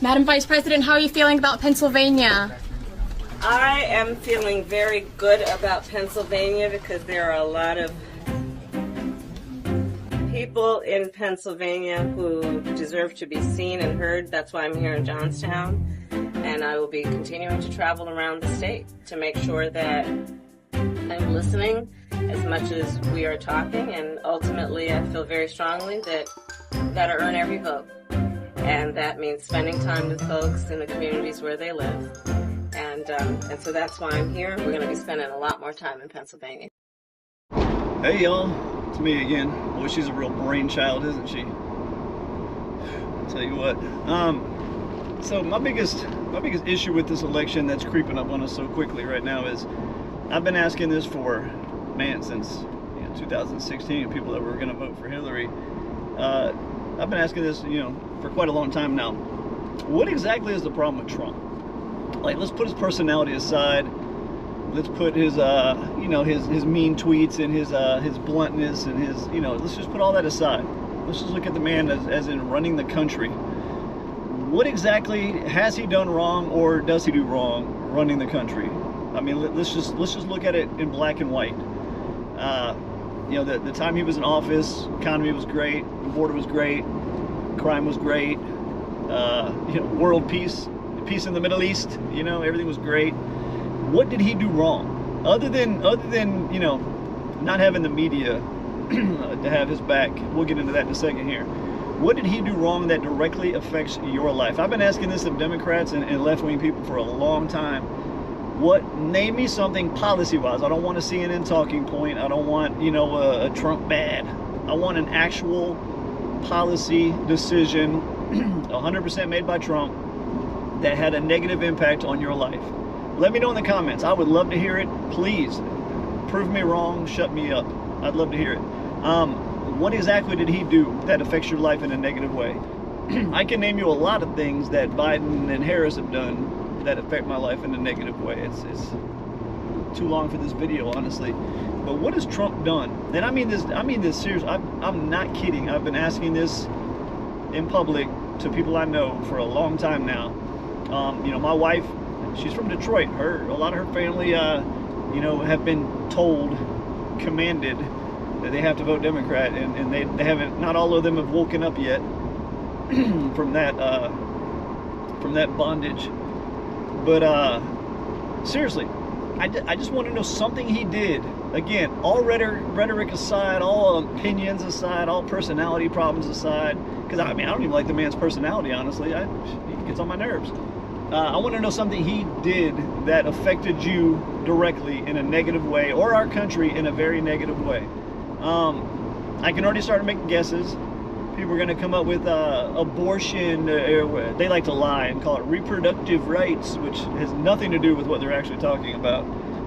Madam Vice President, how are you feeling about Pennsylvania? I am feeling very good about Pennsylvania because there are a lot of people in Pennsylvania who deserve to be seen and heard. That's why I'm here in Johnstown, and I will be continuing to travel around the state to make sure that I'm listening as much as we are talking, and ultimately I feel very strongly that we've got to earn every vote, and that means spending time with folks in the communities where they live, and so that's why I'm here. We're going to be spending a lot more time in Pennsylvania. Hey y'all, it's me again. Boy, she's a real brainchild, isn't she? I'll tell you what. So my biggest issue with this election that's creeping up on us so quickly right now is I've been asking this for, since 2016, people that were going to vote for Hillary. I've been asking this, for quite a long time now. What exactly is the problem with Trump? Like, let's put his personality aside. Let's put his, his mean tweets and his bluntness and his, let's just put all that aside. Let's just look at the man as in running the country. What exactly has he done wrong, or does he do wrong running the country? I mean, let's just look at it in black and white. The time he was in office, economy was great, the border was great, crime was great, world peace in the Middle East, everything was great. What did he do wrong? Other than not having the media to have his back. We'll get into that in a second here. What did he do wrong that directly affects your life? I've been asking this of Democrats and left-wing people for a long time. Name me something policy-wise. I don't want a CNN talking point. I don't want, a Trump bad. I want an actual policy decision, 100% made by Trump, that had a negative impact on your life. Let me know in the comments. I would love to hear it. Please, prove me wrong, shut me up. I'd love to hear it. What exactly did he do that affects your life in a negative way? I can name you a lot of things that Biden and Harris have done that affect my life in a negative way. It's too long for this video, honestly. But what has Trump done? And I mean this serious. I'm not kidding. I've been asking this in public to people I know for a long time now. My wife, she's from Detroit. A lot of her family, have been commanded that they have to vote Democrat, and they haven't. Not all of them have woken up yet from that bondage. But seriously, I just want to know something he did. Again, all rhetoric aside, all opinions aside, all personality problems aside, because I don't even like the man's personality, honestly. He gets on my nerves. I want to know something he did that affected you directly in a negative way, or our country in a very negative way. I can already start making guesses. People are going to come up with abortion. They like to lie and call it reproductive rights, which has nothing to do with what they're actually talking about.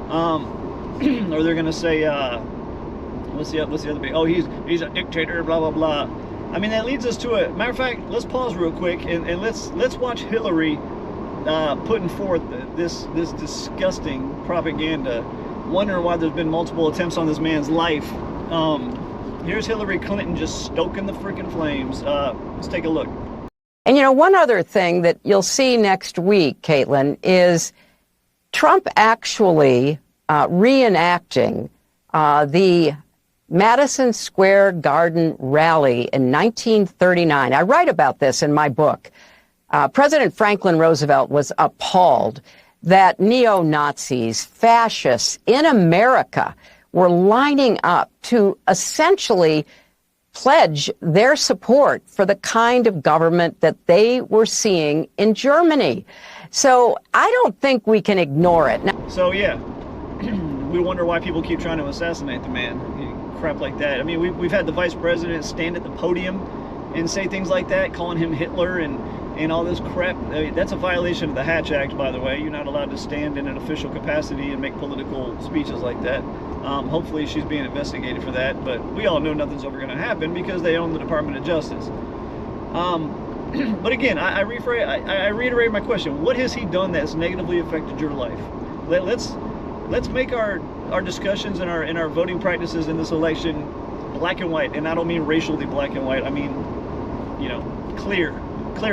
Or they're going to say, what's the other big? Oh, he's a dictator, blah blah blah. I mean, that leads us to a matter of fact. Let's pause real quick and let's watch Hillary putting forth this disgusting propaganda, wondering why there's been multiple attempts on this man's life. Here's Hillary Clinton just stoking the freaking flames. Let's take a look. And one other thing that you'll see next week, Caitlin, is Trump actually reenacting the Madison Square Garden rally in 1939. I write about this in my book. President Franklin Roosevelt was appalled that neo-Nazis, fascists in America were lining up to essentially pledge their support for the kind of government that they were seeing in Germany. So I don't think we can ignore it. So yeah, we wonder why people keep trying to assassinate the man. Crap like that. I mean, we've had the vice president stand at the podium and say things like that, calling him Hitler and all this crap. I mean, that's a violation of the Hatch Act, by the way. You're not allowed to stand in an official capacity and make political speeches like that. Hopefully she's being investigated for that, but we all know nothing's ever going to happen because they own the Department of Justice. But again, I reiterate my question. What has he done that's negatively affected your life? Let's make our discussions and our voting practices in this election black and white. And I don't mean racially black and white. I mean, clear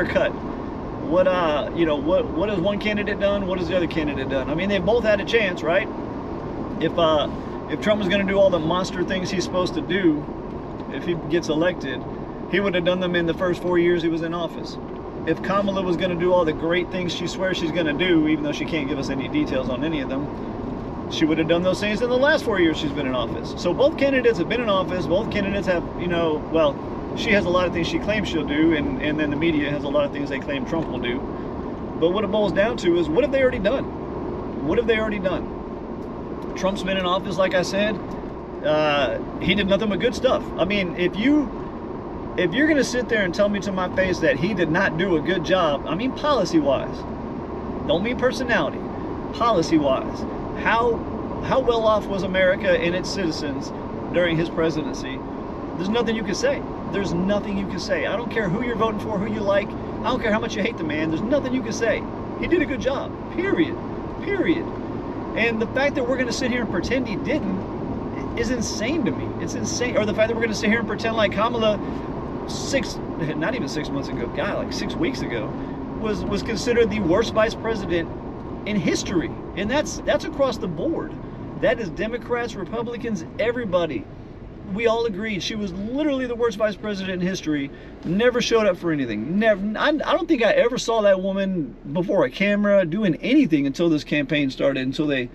cut. what has one candidate done? What has the other candidate done? I mean, they've both had a chance, right? If Trump was going to do all the monster things he's supposed to do, if he gets elected, he would have done them in the first 4 years he was in office. If Kamala was going to do all the great things she swears she's going to do, even though she can't give us any details on any of them, she would have done those things in the last 4 years she's been in office. So both candidates have been in office. Both candidates have, well, she has a lot of things she claims she'll do, and then the media has a lot of things they claim Trump will do. But what it boils down to is, what have they already done? What have they already done? Trump's been in office, like I said. He did nothing but good stuff. I mean, if you're going to sit there and tell me to my face that he did not do a good job, I mean policy-wise, don't mean personality, policy-wise, how well off was America and its citizens during his presidency? There's nothing you can say. There's nothing you can say. I don't care who you're voting for, who you like. I don't care how much you hate the man. There's nothing you can say. He did a good job, period. Period. And the fact that we're going to sit here and pretend he didn't is insane to me. It's insane. Or the fact that we're going to sit here and pretend like Kamala not even 6 months ago, like 6 weeks ago, was considered the worst vice president in history. And that's across the board. That is Democrats, Republicans, everybody. We all agreed she was literally the worst vice president in history. Never showed up for anything. Never. I don't think I ever saw that woman before a camera doing anything until this campaign started, until they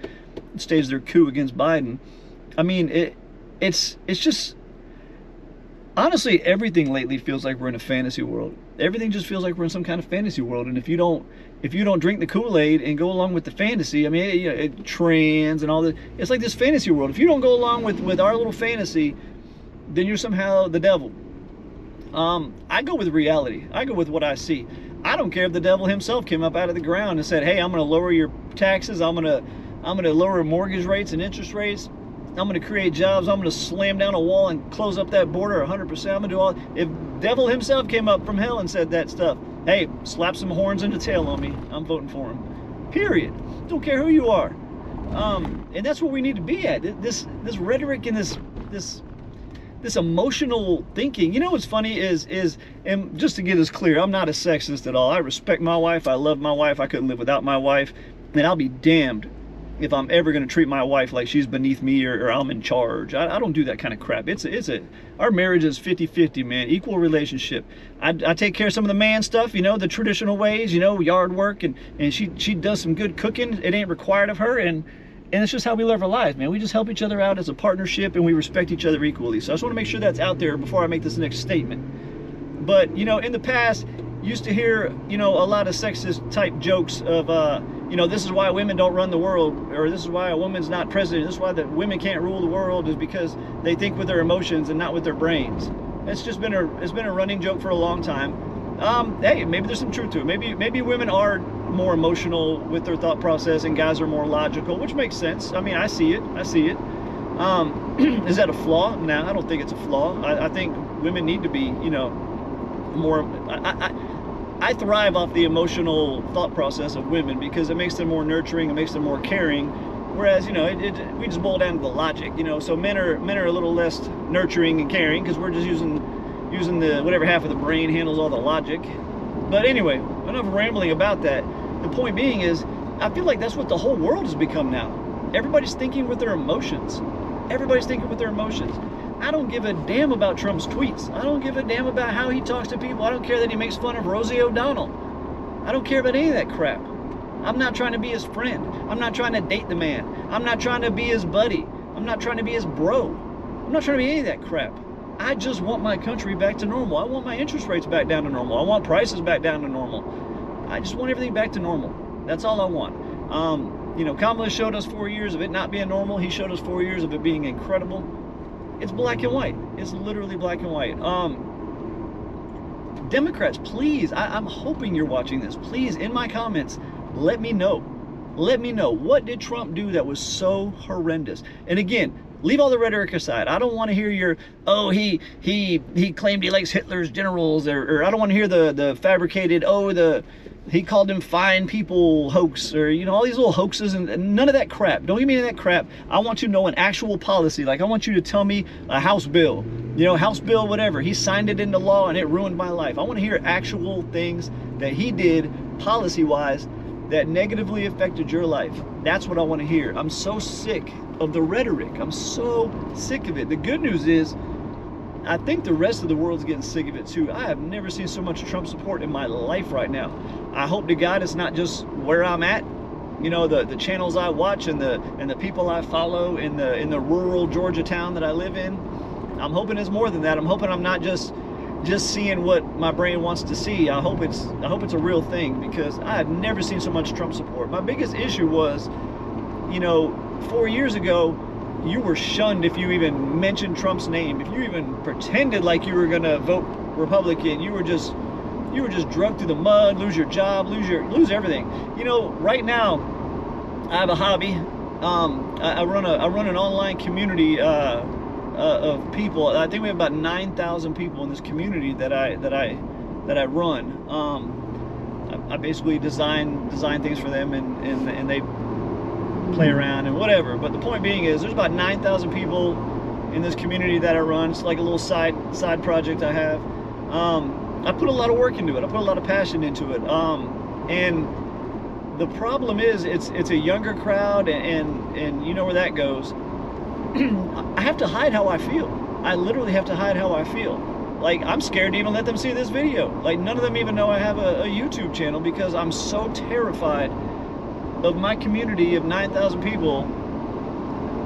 staged their coup against Biden. I mean, it's just, honestly, everything lately feels like we're in a fantasy world. Everything just feels like we're in some kind of fantasy world. And if you don't drink the Kool-Aid and go along with the fantasy, I mean, trans and all that, it's like this fantasy world. If you don't go along with our little fantasy, then you're somehow the devil. I go with reality. I go with what I see. I don't care if the devil himself came up out of the ground and said, hey, I'm going to lower your taxes. I'm going to lower mortgage rates and interest rates. I'm going to create jobs. I'm going to slam down a wall and close up that border 100%. I'm going to do all. If devil himself came up from hell and said that stuff, hey, slap some horns and a tail on me, I'm voting for him. Period. Don't care who you are. And that's what we need to be at. This rhetoric and this emotional thinking. You know what's funny is, and just to get this clear, I'm not a sexist at all. I respect my wife. I love my wife. I couldn't live without my wife. And I'll be damned if I'm ever going to treat my wife like she's beneath me or I'm in charge. I don't do that kind of crap. Our marriage is 50-50, man. Equal relationship. I take care of some of the man stuff, the traditional ways, yard work, and she does some good cooking. It ain't required of her, and it's just how we live our lives, man. We just help each other out as a partnership, and we respect each other equally. So I just want to make sure that's out there before I make this next statement. But, in the past, used to hear, a lot of sexist type jokes of, this is why women don't run the world, or this is why a woman's not president, this is why that women can't rule the world, is because they think with their emotions and not with their brains. It's been a running joke for a long time. Hey, maybe there's some truth to it. Maybe women are more emotional with their thought process and guys are more logical, which makes sense. I mean, I see it. Is that a flaw? No, I don't think it's a flaw. I think women need to be, more. I thrive off the emotional thought process of women because it makes them more nurturing, it makes them more caring. Whereas, we just boil down to the logic, So men are a little less nurturing and caring because we're just using the whatever half of the brain handles all the logic. But anyway, enough rambling about that. The point being is, I feel like that's what the whole world has become now. Everybody's thinking with their emotions. I don't give a damn about Trump's tweets. I don't give a damn about how he talks to people. I don't care that he makes fun of Rosie O'Donnell. I don't care about any of that crap. I'm not trying to be his friend. I'm not trying to date the man. I'm not trying to be his buddy. I'm not trying to be his bro. I'm not trying to be any of that crap. I just want my country back to normal. I want my interest rates back down to normal. I want prices back down to normal. I just want everything back to normal. That's all I want. Kamala showed us 4 years of it not being normal. He showed us 4 years of it being incredible. It's black and white. It's literally black and white. Democrats, please, I'm hoping you're watching this. Please, in my comments, let me know. Let me know. What did Trump do that was so horrendous? And again, leave all the rhetoric aside. I don't want to hear your, he claimed he likes Hitler's generals, or I don't want to hear the fabricated, he called them fine people hoax, or all these little hoaxes, and none of that crap. Don't give me any of that crap. I want to know an actual policy. Like, I want you to tell me a House bill, House bill whatever, he signed it into law and it ruined my life. I want to hear actual things that he did policy-wise that negatively affected your life? That's what I want to hear. I'm so sick of the rhetoric. I'm so sick of it. The good news is, I think the rest of the world's getting sick of it too. I have never seen so much Trump support in my life right now. I hope to God it's not just where I'm at, you know, the channels I watch and the people I follow in the rural Georgia town that I live in. I'm hoping it's more than that. I'm hoping I'm not just seeing what my brain wants to see. I hope it's a real thing, because I have never seen so much Trump support. My biggest issue was, you know, 4 years ago, you were shunned if you even mentioned Trump's name. If you even pretended like you were gonna vote Republican, you were just drugged through the mud, lose your job, lose everything. You know, right now, I have a hobby. I run an online community of people. I think we have about 9,000 people in this community that I run. I basically design things for them, and they play around and whatever. But the point being is, there's about 9,000 people in this community that I run. It's like a little side project I have. I put a lot of work into it. I put a lot of passion into it. And the problem is, it's a younger crowd, and you know where that goes. I have to hide how I feel. I literally have to hide how I feel. Like, I'm scared to even let them see this video. Like, none of them even know I have a YouTube channel, because I'm so terrified of my community of 9,000 people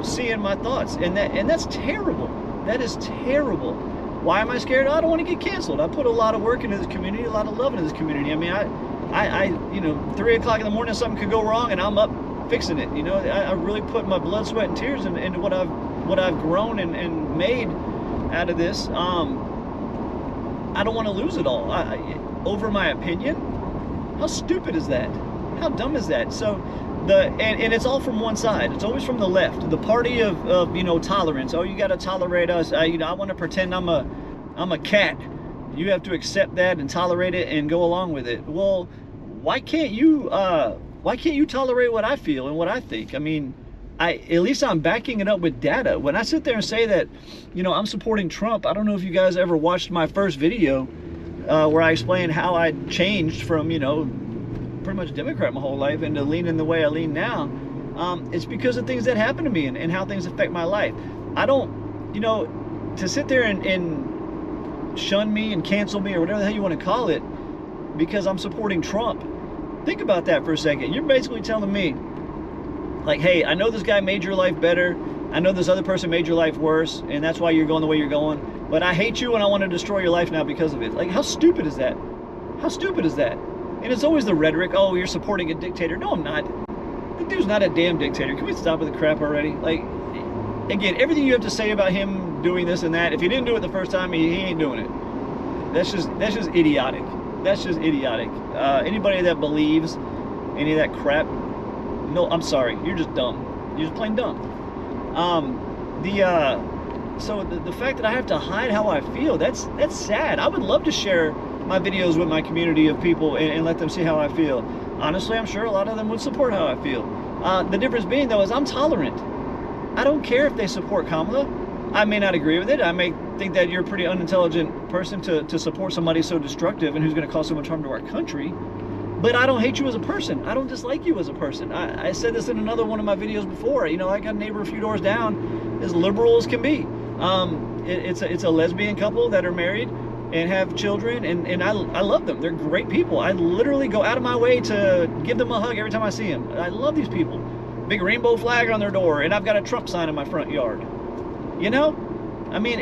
seeing my thoughts, and that's terrible. That is terrible. Why am I scared? I don't want to get canceled. I put a lot of work into this community, a lot of love into this community. I mean, I you know, 3 o'clock in the morning, something could go wrong, and I'm up fixing it. You know, I really put my blood, sweat, and tears into what I've grown and made out of this. I don't want to lose it all over my opinion. How stupid is that? How dumb is that? So and it's all from one side. It's always from the left, the party of you know, tolerance. Oh, you got to tolerate us. You know, I want to pretend I'm a cat. You have to accept that and tolerate it and go along with it. Well, why can't you tolerate what I feel and what I think? I mean, at least I'm backing it up with data. When I sit there and say that, you know, I'm supporting Trump, I don't know if you guys ever watched my first video where I explained how I changed from, you know, pretty much Democrat my whole life into leaning the way I lean now. It's because of things that happen to me and how things affect my life. I don't, you know, to sit there and shun me and cancel me or whatever the hell you want to call it because I'm supporting Trump. Think about that for a second. You're basically telling me, like, hey, I know this guy made your life better. I know this other person made your life worse, and that's why you're going the way you're going. But I hate you and I want to destroy your life now because of it. Like, how stupid is that? How stupid is that? And it's always the rhetoric, oh, you're supporting a dictator. No, I'm not. The dude's not a damn dictator. Can we stop with the crap already? Like, again, everything you have to say about him doing this and that, if he didn't do it the first time, he ain't doing it. That's just idiotic. That's just idiotic. Anybody that believes any of that crap, no, I'm sorry. You're just dumb. You're just plain dumb. So the fact that I have to hide how I feel, that's sad. I would love to share my videos with my community of people and let them see how I feel. Honestly, I'm sure a lot of them would support how I feel. The difference being, though, is I'm tolerant. I don't care if they support Kamala. I may not agree with it. I may think that you're a pretty unintelligent person to support somebody so destructive and who's going to cause so much harm to our country. But I don't hate you as a person. I don't dislike you as a person. I said this in another one of my videos before. You know, I got a neighbor a few doors down, as liberal as can be. It's a lesbian couple that are married and have children, and I love them. They're great people. I literally go out of my way to give them a hug every time I see them. I love these people. Big rainbow flag on their door, and I've got a Trump sign in my front yard. You know? I mean,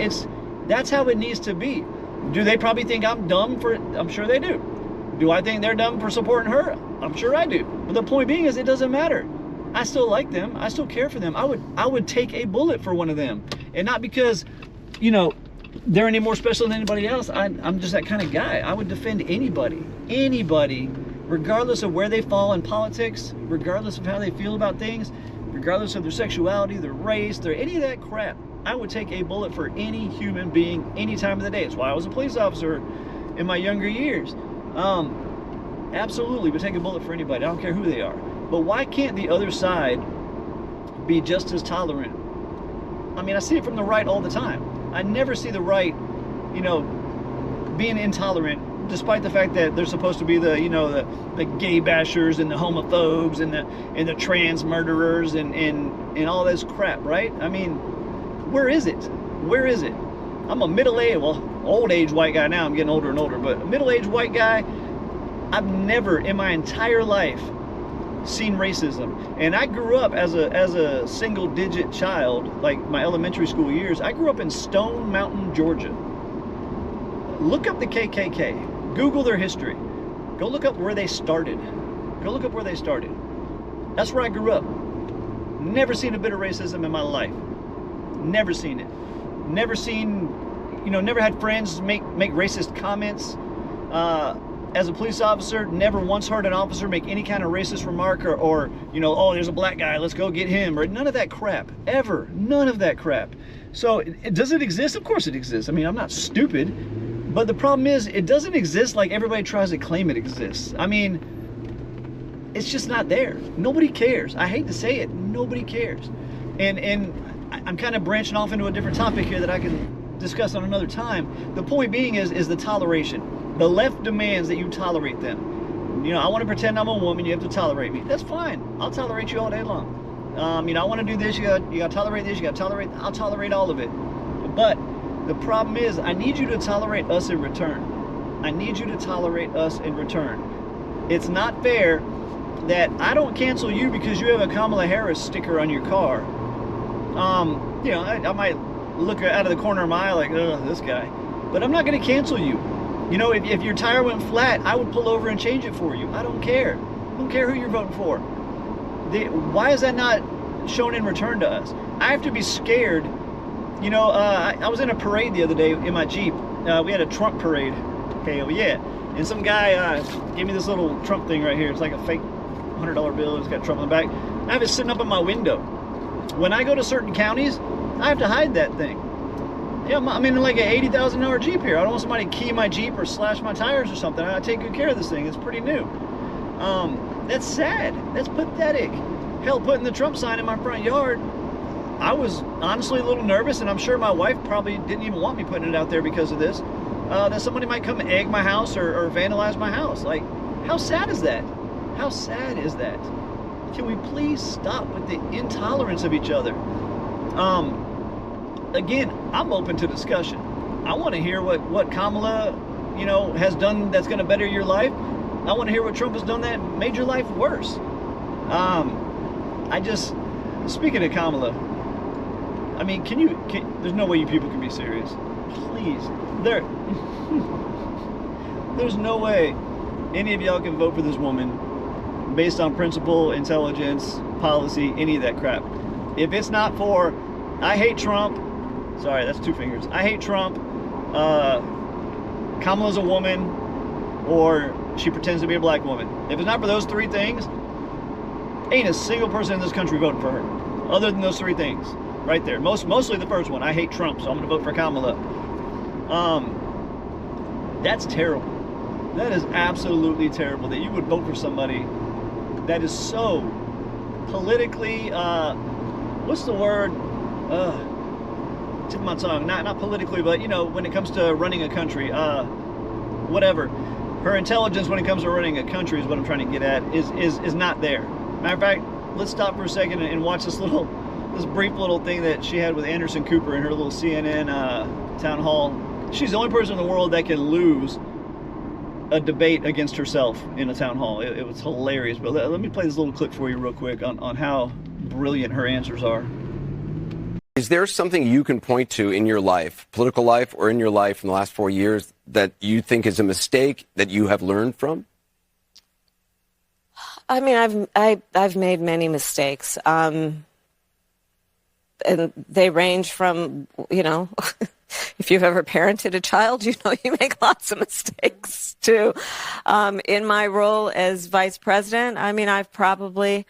that's how it needs to be. Do they probably think I'm dumb for it? I'm sure they do. Do I think they're dumb for supporting her? I'm sure I do. But the point being is, it doesn't matter. I still like them. I still care for them. I would take a bullet for one of them. And not because, you know, they're any more special than anybody else. I'm just that kind of guy. I would defend anybody, regardless of where they fall in politics, regardless of how they feel about things, regardless of their sexuality, their race, any of that crap. I would take a bullet for any human being any time of the day. It's why I was a police officer in my younger years. Absolutely would take a bullet for anybody. I don't care who they are. But why can't the other side be just as tolerant? I mean, I see it from the right all the time. I never see the right, you know, being intolerant despite the fact that they're supposed to be the the gay bashers and the homophobes and the trans murderers and all this crap, right? I mean, where is it? Where is it? I'm a old age white guy now. I'm getting older and older, but a middle-aged white guy. I've never in my entire life seen racism, and I grew up as a single-digit child, like my elementary school years. I grew up in Stone Mountain, Georgia. Look up the KKK. Google their history. Go look up where they started. Go look up where they started. That's where I grew up. Never seen a bit of racism in my life. Never seen it. Never seen, never had friends make racist comments. As a police officer, never once heard an officer make any kind of racist remark or oh, there's a black guy, let's go get him, or none of that crap, ever. None of that crap. So does it exist? Of course it exists. I mean, I'm not stupid, but the problem is it doesn't exist like everybody tries to claim it exists. I mean, it's just not there. Nobody cares. I hate to say it, nobody cares. And I'm kind of branching off into a different topic here that I can discuss on another time. The point being is the toleration. The left demands that you tolerate them. I want to pretend I'm a woman, you have to tolerate me. That's fine. I'll tolerate you all day long. I want to do this, you got to tolerate this, I'll tolerate all of it. But the problem is, I need you to tolerate us in return. I need you to tolerate us in return. It's not fair that I don't cancel you because you have a Kamala Harris sticker on your car. I might look out of the corner of my eye like, ugh, this guy. But I'm not going to cancel you. If your tire went flat, I would pull over and change it for you. I don't care. I don't care who you're voting for. Why is that not shown in return to us? I have to be scared. I was in a parade the other day in my Jeep. We had a Trump parade. Okay, well, yeah. And some guy gave me this little Trump thing right here. It's like a fake $100 bill. It's got Trump on the back. I have it sitting up in my window. When I go to certain counties, I have to hide that thing. Yeah, I'm in like an $80,000 Jeep here. I don't want somebody to key my Jeep or slash my tires or something. I take good care of this thing. It's pretty new. That's sad. That's pathetic. Hell, putting the Trump sign in my front yard, I was honestly a little nervous, and I'm sure my wife probably didn't even want me putting it out there because of this, that somebody might come egg my house or vandalize my house. Like, how sad is that? How sad is that? Can we please stop with the intolerance of each other? Again, I'm open to discussion. I want to hear what Kamala, has done that's going to better your life. I want to hear what Trump has done that made your life worse. Speaking of Kamala, I mean, there's no way you people can be serious. Please. There's no way any of y'all can vote for this woman based on principle, intelligence, policy, any of that crap. If it's not for, I hate Trump, sorry, that's two fingers. I hate Trump, Kamala's a woman, or she pretends to be a black woman. If it's not for those three things, ain't a single person in this country voting for her. Other than those three things, right there. Mostly the first one. I hate Trump, so I'm going to vote for Kamala. That's terrible. That is absolutely terrible that you would vote for somebody that is so politically, what's the word? Tip of my tongue. Not politically, but when it comes to running a country, whatever. Her intelligence when it comes to running a country is what I'm trying to get at, is not there. Matter of fact, let's stop for a second and watch this brief little thing that she had with Anderson Cooper in her little CNN town hall. She's the only person in the world that can lose a debate against herself in a town hall. It was hilarious. But let me play this little clip for you real quick on how brilliant her answers are. Is there something you can point to in your life, political life, or in your life in the last 4 years that you think is a mistake that you have learned from? I mean, I've made many mistakes, and they range from, if you've ever parented a child, you make lots of mistakes too. In my role as vice president, I mean, I've probably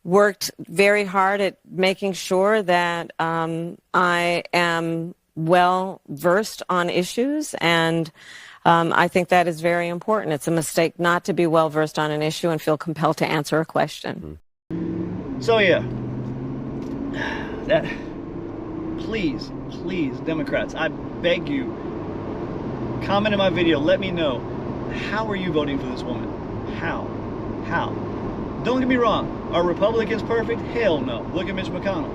worked very hard at making sure that I am well versed on issues, and I think that is very important. It's a mistake not to be well versed on an issue and feel compelled to answer a question. So yeah, please, Democrats, I beg you, comment in my video, let me know, How are you voting for this woman? How? Don't get me wrong. Are Republicans perfect? Hell no. Look at Mitch McConnell.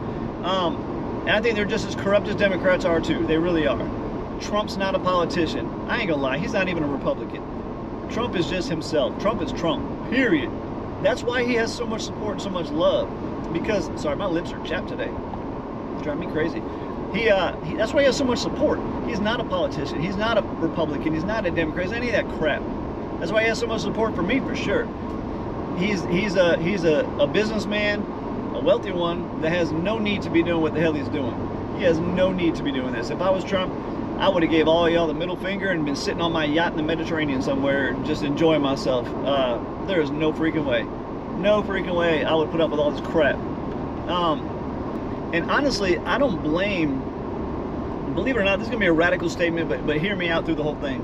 And I think they're just as corrupt as Democrats are too. They really are. Trump's not a politician. I ain't gonna lie. He's not even a Republican. Trump is just himself. Trump is Trump. Period. That's why he has so much support and so much love. Because, sorry, my lips are chapped today. It's driving me crazy. That's why he has so much support. He's not a politician. He's not a Republican. He's not a Democrat. He's any of that crap. That's why he has so much support for me, for sure. He's a businessman, a wealthy one that has no need to be doing what the hell he's doing. He has no need to be doing this. If I was Trump, I would have gave all y'all the middle finger and been sitting on my yacht in the Mediterranean somewhere, just enjoying myself. There is no freaking way. No freaking way I would put up with all this crap. And honestly, I don't blame, believe it or not, this is going to be a radical statement, but hear me out through the whole thing.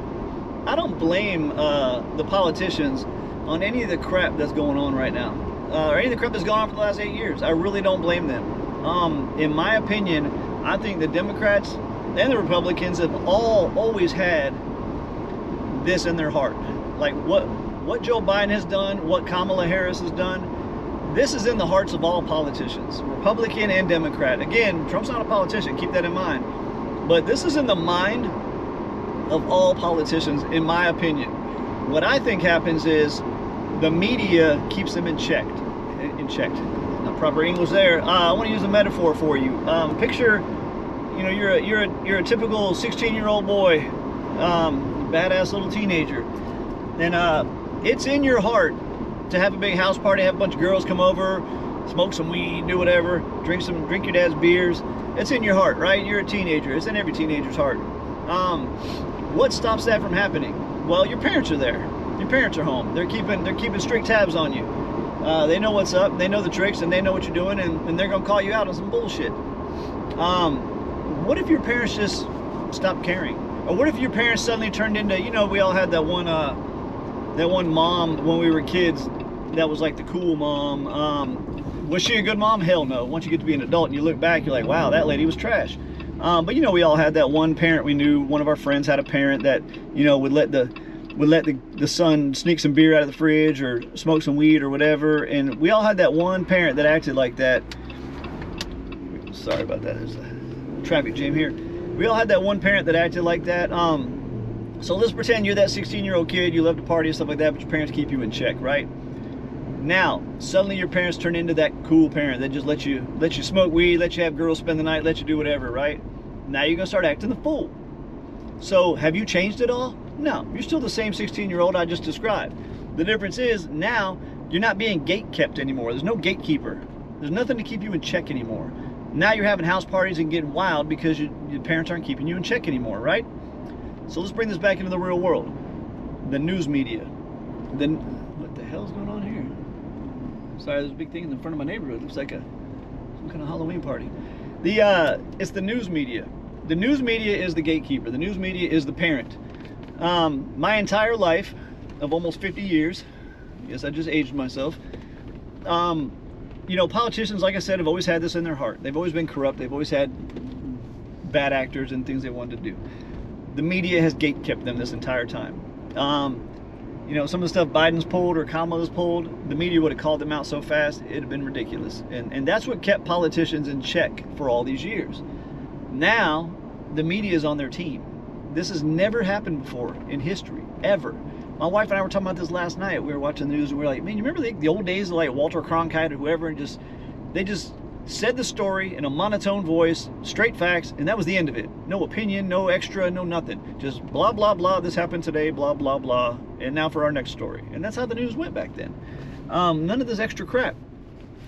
I don't blame the politicians on any of the crap that's going on right now. Or any of the crap that's gone on for the last 8 years. I really don't blame them. In my opinion, I think the Democrats and the Republicans have always had this in their heart. Like what Joe Biden has done, what Kamala Harris has done, this is in the hearts of all politicians, Republican and Democrat. Again, Trump's not a politician, keep that in mind. But this is in the mind of all politicians, in my opinion. What I think happens is the media keeps them in check. Not proper English there. I want to use a metaphor for you. Picture, you know, you're a typical 16-year-old boy, badass little teenager, and it's in your heart to have a big house party, have a bunch of girls come over, smoke some weed, do whatever, drink your dad's beers. It's in your heart, right? You're a teenager. It's in every teenager's heart. What stops that from happening? Well, your parents are there. Your parents are home. They're keeping strict tabs on you. They know what's up. They know the tricks, and they know what you're doing, and they're gonna call you out on some bullshit. What if your parents just stopped caring? Or what if your parents suddenly turned into, you know, we all had that one mom when we were kids that was like the cool mom. Was she a good mom? Hell no. Once you get to be an adult and you look back, you're like, wow, that lady was trash. But you know, we all had that one parent we knew. One of our friends had a parent that, you know, would let the son sneak some beer out of the fridge or smoke some weed or whatever. And we all had that one parent that acted like that. Sorry about that. There's a traffic jam here. We all had that one parent that acted like that. So let's pretend you're that 16-year-old kid, you love to party and stuff like that, but your parents keep you in check, right? Now, suddenly your parents turn into that cool parent that just let you smoke weed, let you have girls spend the night, let you do whatever, right? Now you're gonna start acting the fool. So have you changed at all? No, you're still the same 16-year-old I just described. The difference is now you're not being gate-kept anymore. There's no gatekeeper. There's nothing to keep you in check anymore. Now you're having house parties and getting wild because your parents aren't keeping you in check anymore, right? So let's bring this back into the real world. The news media. What the hell's going on here? Sorry, there's a big thing in the front of my neighborhood. It looks like some kind of Halloween party. It's the news media. The news media is the gatekeeper. The news media is the parent. My entire life of almost 50 years, yes, I just aged myself. You know, politicians, like I said, have always had this in their heart. They've always been corrupt. They've always had bad actors and things they wanted to do. The media has gate-kept them this entire time. You know, some of the stuff Biden's pulled or Kamala's pulled, the media would have called them out so fast, it'd have been ridiculous. And that's what kept politicians in check for all these years. Now, the media is on their team. This has never happened before in history, ever. My wife and I were talking about this last night. We were watching the news and we were like, man, you remember the old days of like Walter Cronkite or whoever, and they just said the story in a monotone voice, straight facts, and that was the end of it. No opinion, no extra, no nothing. Just blah, blah, blah, this happened today, blah, blah, blah, and now for our next story. And that's how the news went back then. None of this extra crap.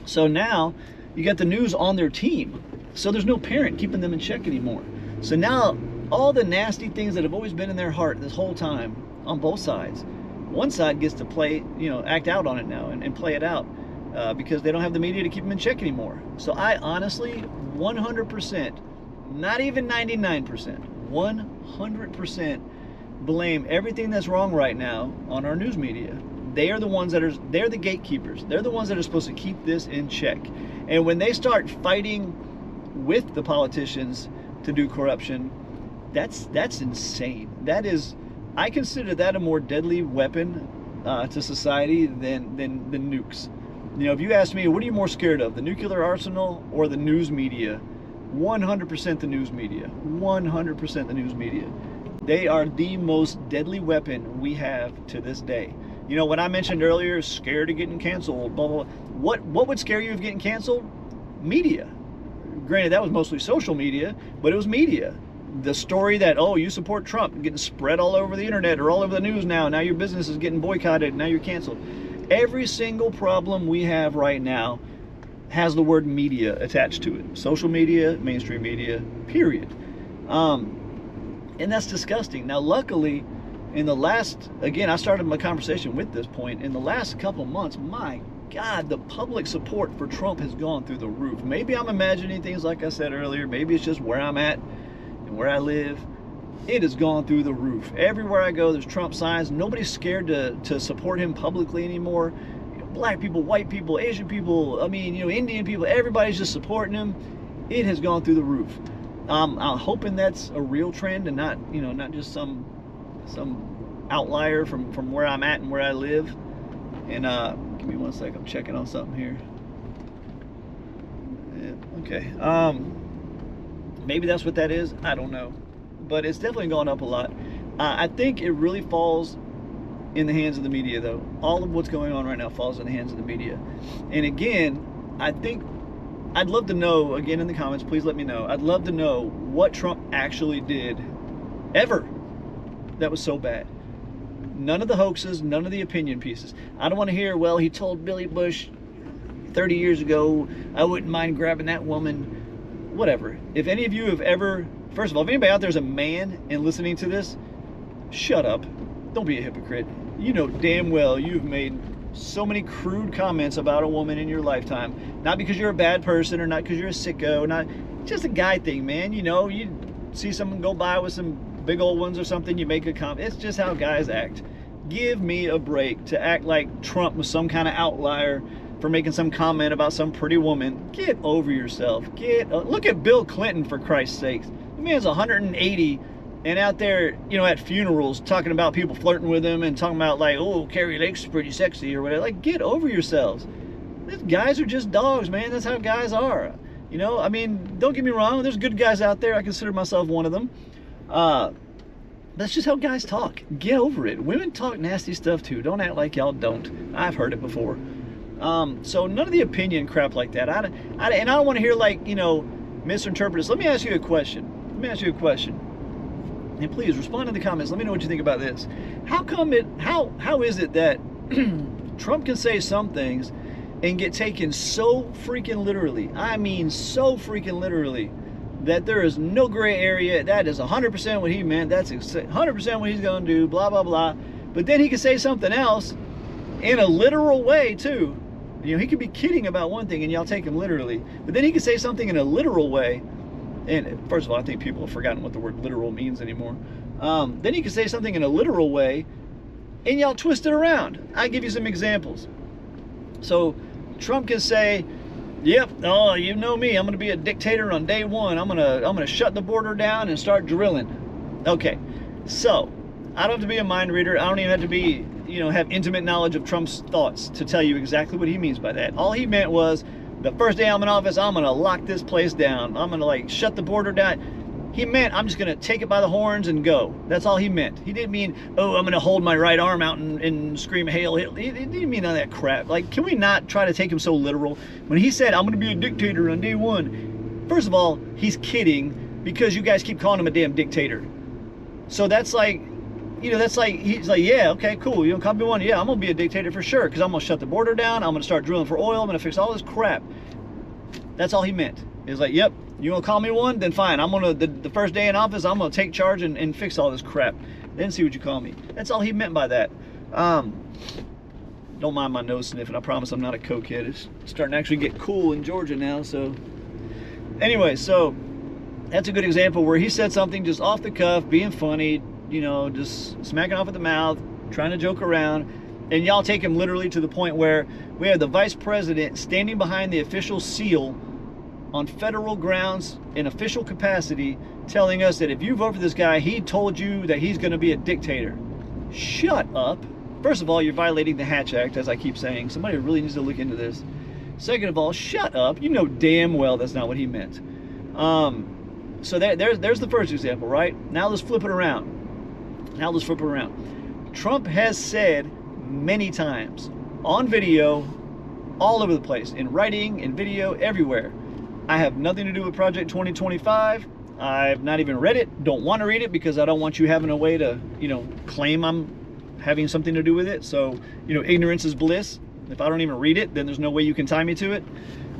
So now you got the news on their team. So there's no parent keeping them in check anymore. So now all the nasty things that have always been in their heart this whole time on both sides, one side gets to play, you know, act out on it now and play it out. Because they don't have the media to keep them in check anymore. So I honestly, 100%, not even 99%, 100% blame everything that's wrong right now on our news media. They are the ones they're the gatekeepers. They're the ones that are supposed to keep this in check. And when they start fighting with the politicians to do corruption, that's insane. That is I consider that a more deadly weapon to society than nukes. You know, if you ask me, what are you more scared of, the nuclear arsenal or the news media? 100% the news media. 100% the news media. They are the most deadly weapon we have to this day. You know, when I mentioned earlier, scared of getting canceled, blah, blah, blah. What would scare you of getting canceled? Media. Granted, that was mostly social media, but it was media. The story that, oh, you support Trump, getting spread all over the internet or all over the news now your business is getting boycotted, now you're canceled. Every single problem we have right now has the word media attached to it. Social media, mainstream media, period. And that's disgusting. Now, luckily, in the last, again, I started my conversation with this point, in the last couple of months, my God, the public support for Trump has gone through the roof. Maybe I'm imagining things like I said earlier. Maybe it's just where I'm at and where I live. It has gone through the roof. Everywhere I go, there's Trump signs. Nobody's scared to support him publicly anymore. You know, black people, white people, Asian people, I mean, you know, Indian people, everybody's just supporting him. It has gone through the roof. I'm hoping that's a real trend and not, you know, not just some outlier from where I'm at and where I live. And give me one sec, I'm checking on something here. Yeah, okay. Maybe that's what that is. I don't know. But it's definitely gone up a lot. I think it really falls in the hands of the media, though. All of what's going on right now falls in the hands of the media. And again, I think I'd love to know, again in the comments, please let me know. I'd love to know what Trump actually did ever that was so bad. None of the hoaxes, none of the opinion pieces. I don't want to hear, well, he told Billy Bush 30 years ago, I wouldn't mind grabbing that woman. Whatever. If any of you have ever, first of all, if anybody out there is a man and listening to this, shut up. Don't be a hypocrite. You know damn well you've made so many crude comments about a woman in your lifetime. Not because you're a bad person or not because you're a sicko, not just a guy thing, man. You know, you see someone go by with some big old ones or something, you make a comment. It's just how guys act. Give me a break to act like Trump was some kind of outlier for making some comment about some pretty woman. Get over yourself. Look at Bill Clinton, for Christ's sakes. The man's 180 and out there, you know, at funerals talking about people flirting with him and talking about like, oh, Carrie Lake's pretty sexy or whatever. Like, get over yourselves. These guys are just dogs, man. That's how guys are. You know, I mean, don't get me wrong. There's good guys out there. I consider myself one of them. That's just how guys talk. Get over it. Women talk nasty stuff too. Don't act like y'all don't. I've heard it before. So none of the opinion crap like that. And I don't want to hear, like, you know, misinterpret this. Let me ask you a question. And please respond in the comments. Let me know what you think about this. How is it that Trump can say some things and get taken so freaking literally? I mean, so freaking literally, that there is no gray area. That is 100% what he meant. That's 100% what he's going to do, blah, blah, blah. But then he can say something else in a literal way, too. You know, he could be kidding about one thing and y'all take him literally. But then he can say something in a literal way. And first of all, I think people have forgotten what the word literal means anymore. Then he can say something in a literal way and y'all twist it around. I'll give you some examples. So Trump can say, yep, oh, you know me, I'm going to be a dictator on day one. I'm going to shut the border down and start drilling. Okay, so I don't have to be a mind reader. I don't even have to be, you know, have intimate knowledge of Trump's thoughts to tell you exactly what he means by that. All he meant was, the first day I'm in office, I'm going to lock this place down. I'm going to, like, shut the border down. He meant, I'm just going to take it by the horns and go. That's all he meant. He didn't mean, oh, I'm going to hold my right arm out and scream, hail, hail. He didn't mean none of that crap. Like, can we not try to take him so literal? When he said, I'm going to be a dictator on day one, first of all, he's kidding because you guys keep calling him a damn dictator. So that's like, you know, that's like, he's like, yeah, okay, cool. You don't call me one. Yeah, I'm going to be a dictator for sure because I'm going to shut the border down. I'm going to start drilling for oil. I'm going to fix all this crap. That's all he meant. He's like, yep, you want to call me one? Then fine. I'm going to, the first day in office, I'm going to take charge and fix all this crap. Then see what you call me. That's all he meant by that. Don't mind my nose sniffing. I promise I'm not a cokehead. It's starting to actually get cool in Georgia now. So anyway, so that's a good example where he said something just off the cuff, being funny, you know, just smacking off at the mouth, trying to joke around. And y'all take him literally to the point where we have the vice president standing behind the official seal on federal grounds in official capacity telling us that if you vote for this guy, he told you that he's going to be a dictator. Shut up. First of all, you're violating the Hatch Act, as I keep saying. Somebody really needs to look into this. Second of all, shut up. You know damn well that's not what he meant. So there's the first example, right? Now let's flip it around. Trump has said many times on video, all over the place, in writing, in video, everywhere, I have nothing to do with Project 2025. I've not even read it, don't want to read it because I don't want you having a way to, claim I'm having something to do with it. So, ignorance is bliss. If I don't even read it, then there's no way you can tie me to it.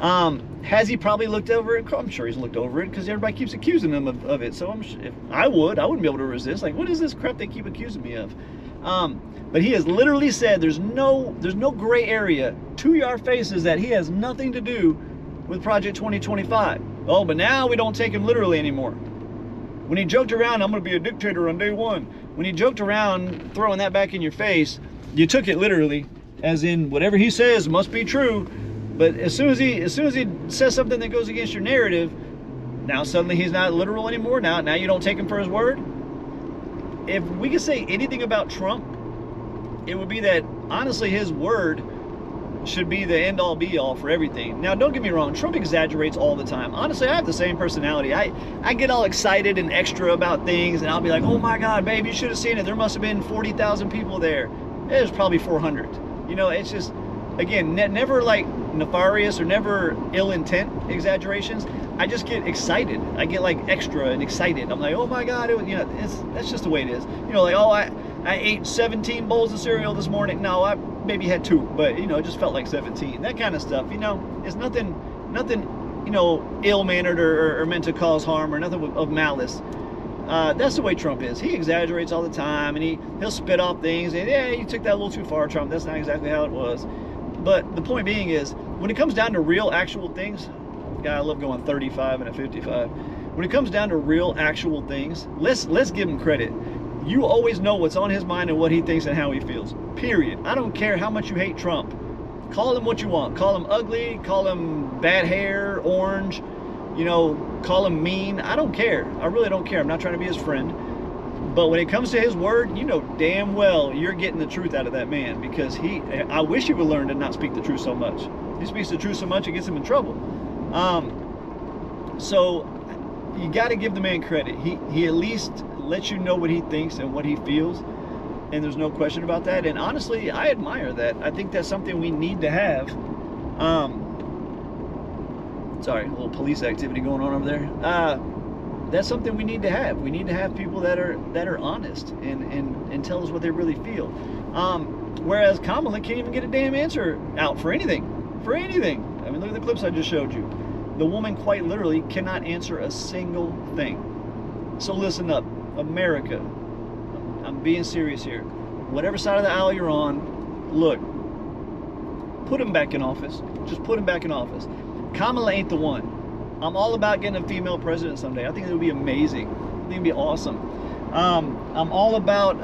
Has he probably looked over it? I'm sure he's looked over it because everybody keeps accusing him of it. So if I wouldn't be able to resist. Like, what is this crap they keep accusing me of? But he has literally said there's no gray area to our faces that he has nothing to do with Project 2025. Oh, but now we don't take him literally anymore. When he joked around, I'm going to be a dictator on day one. When he joked around throwing that back in your face, you took it literally, as in whatever he says must be true. But as soon as he says something that goes against your narrative, now suddenly he's not literal anymore. Now you don't take him for his word. If we could say anything about Trump, it would be that honestly his word should be the end-all be-all for everything. Now, don't get me wrong, Trump exaggerates all the time. Honestly, I have the same personality. I get all excited and extra about things, and I'll be like, oh my God, babe, you should have seen it. There must have been 40,000 people there. There's probably 400. It's just, again, never like nefarious or never ill intent exaggerations. I just get excited. I get like extra and excited. I'm like, oh my God, that's just the way it is. Like, oh, I ate 17 bowls of cereal this morning. No, I maybe had 2, but it just felt like 17. That kind of stuff, it's nothing, ill-mannered or meant to cause harm or nothing of malice. That's the way Trump is. He exaggerates all the time, and he'll spit off things. And yeah, you took that a little too far, Trump. That's not exactly how it was. But the point being is, when it comes down to real, actual things, God, I love going 35 and a 55. When it comes down to real, actual things, let's give him credit. You always know what's on his mind and what he thinks and how he feels. Period. I don't care how much you hate Trump. Call him what you want. Call him ugly. Call him bad hair, orange. Call him mean. I don't care. I really don't care. I'm not trying to be his friend. But when it comes to his word, damn well you're getting the truth out of that man, because I wish he would learn to not speak the truth so much. He speaks the truth so much it gets him in trouble. So you got to give the man credit. He at least lets you know what he thinks and what he feels, and there's no question about that. And honestly, I admire that. I think that's something we need to have. Sorry, a little police activity going on over there. That's something we need to have. We need to have people that are honest and tell us what they really feel. Whereas Kamala can't even get a damn answer out for anything. I mean, look at the clips I just showed you. The woman quite literally cannot answer a single thing. So listen up, America. I'm being serious here. Whatever side of the aisle you're on, look, put him back in office. Just put him back in office. Kamala ain't the one. I'm all about getting a female president someday. I think it would be amazing. I think it'd be awesome. I'm all about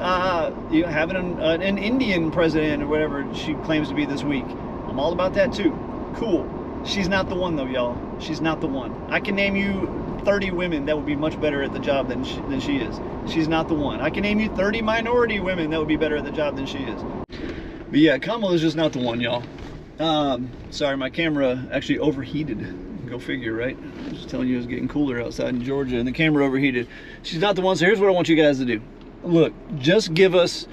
having an Indian president or whatever she claims to be this week. I'm all about that too. Cool. She's not the one though, y'all. She's not the one. I can name you 30 women that would be much better at the job than she is. She's not the one. I can name you 30 minority women that would be better at the job than she is. But yeah, Kamala's just not the one, y'all. Sorry, my camera actually overheated. Go figure, right? I was just telling you it was getting cooler outside in Georgia and the camera overheated. She's not the one, so here's what I want you guys to do. Look, just give us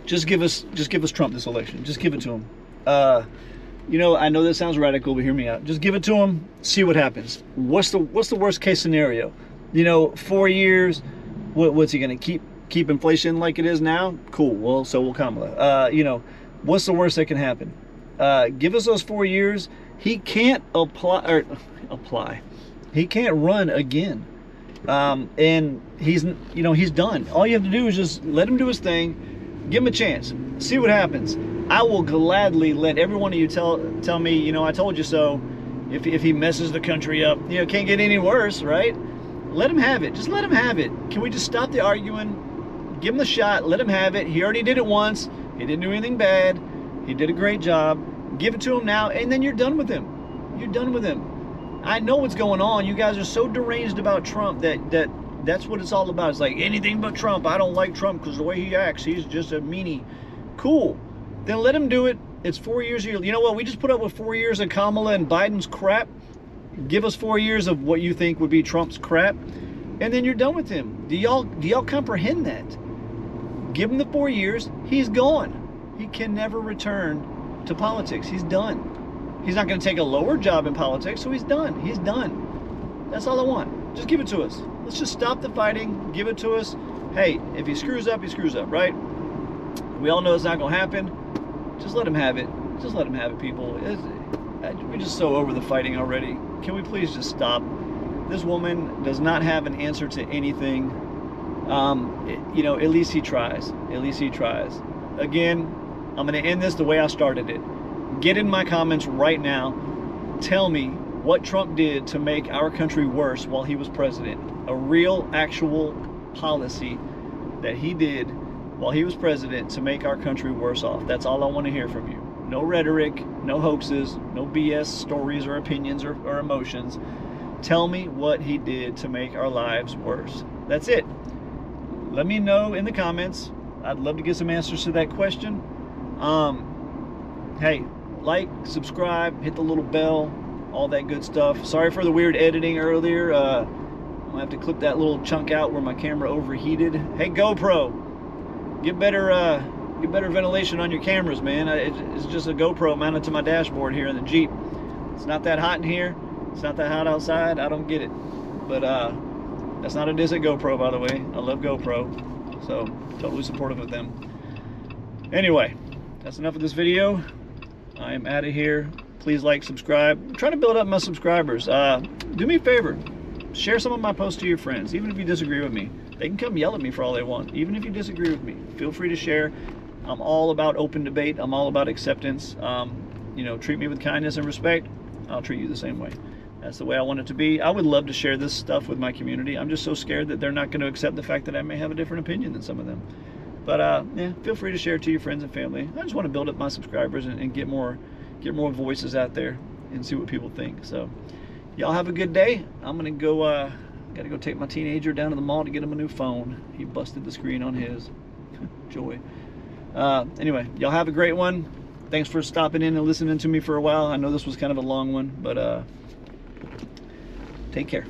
Trump this election. Just give it to him. I know that sounds radical, but hear me out. Just give it to him, see what happens. What's the worst case scenario? 4 years, what's he gonna keep inflation like it is now? Cool, well, so will Kamala. What's the worst that can happen? Give us those 4 years. He can't apply. He can't run again. And he's done. All you have to do is just let him do his thing, give him a chance, see what happens. I will gladly let every one of you tell me, I told you so. If he messes the country up, can't get any worse, right? Let him have it. Just let him have it. Can we just stop the arguing? Give him the shot. Let him have it. He already did it once. He didn't do anything bad. He did a great job. Give it to him now, and then you're done with him. You're done with him. I know what's going on. You guys are so deranged about Trump that's what it's all about. It's like anything but Trump. I don't like Trump because the way he acts, he's just a meanie. Cool. Then let him do it. It's 4 years. You know what? We just put up with 4 years of Kamala and Biden's crap. Give us 4 years of what you think would be Trump's crap, and then you're done with him. Do y'all comprehend that? Give him the 4 years. He's gone. He can never return to politics. He's done. He's not going to take a lower job in politics, so he's done. He's done. That's all I want. Just give it to us. Let's just stop the fighting. Give it to us. Hey, if he screws up, he screws up, right? We all know it's not going to happen. Just let him have it. Just let him have it, people. We're just so over the fighting already. Can we please just stop? This woman does not have an answer to anything. You know, at least he tries. At least he tries. Again, I'm going to end this the way I started it. Get in my comments right now. Tell me what Trump did to make our country worse while he was president. A real, actual policy that he did while he was president to make our country worse off. That's all I want to hear from you. No rhetoric, no hoaxes, no BS stories or opinions or emotions. Tell me what he did to make our lives worse. That's it. Let me know in the comments. I'd love to get some answers to that question. Hey, like, subscribe, hit the little bell, all that good stuff. Sorry for the weird editing earlier. I'm gonna have to clip that little chunk out where my camera overheated. Hey, GoPro, get better ventilation on your cameras, man. It's just a GoPro mounted to my dashboard here in the Jeep. It's not that hot in here. It's not that hot outside. I don't get it. But that's not a diss at GoPro, by the way. I love GoPro, so totally supportive of them. Anyway, that's enough of this video. I am out of here. Please like, subscribe. I'm trying to build up my subscribers. Do me a favor. Share some of my posts to your friends, even if you disagree with me. They can come yell at me for all they want. Even if you disagree with me, feel free to share. I'm all about open debate. I'm all about acceptance. You know, treat me with kindness and respect. I'll treat you the same way. That's the way I want it to be. I would love to share this stuff with my community. I'm just so scared that they're not going to accept the fact that I may have a different opinion than some of them. But yeah, feel free to share it to your friends and family. I just want to build up my subscribers and get more voices out there and see what people think. So y'all have a good day. I'm gonna go gotta go take my teenager down to the mall to get him a new phone. He busted the screen on his. Joy. Anyway, y'all have a great one. Thanks for stopping in and listening to me for a while. I know this was kind of a long one, but take care.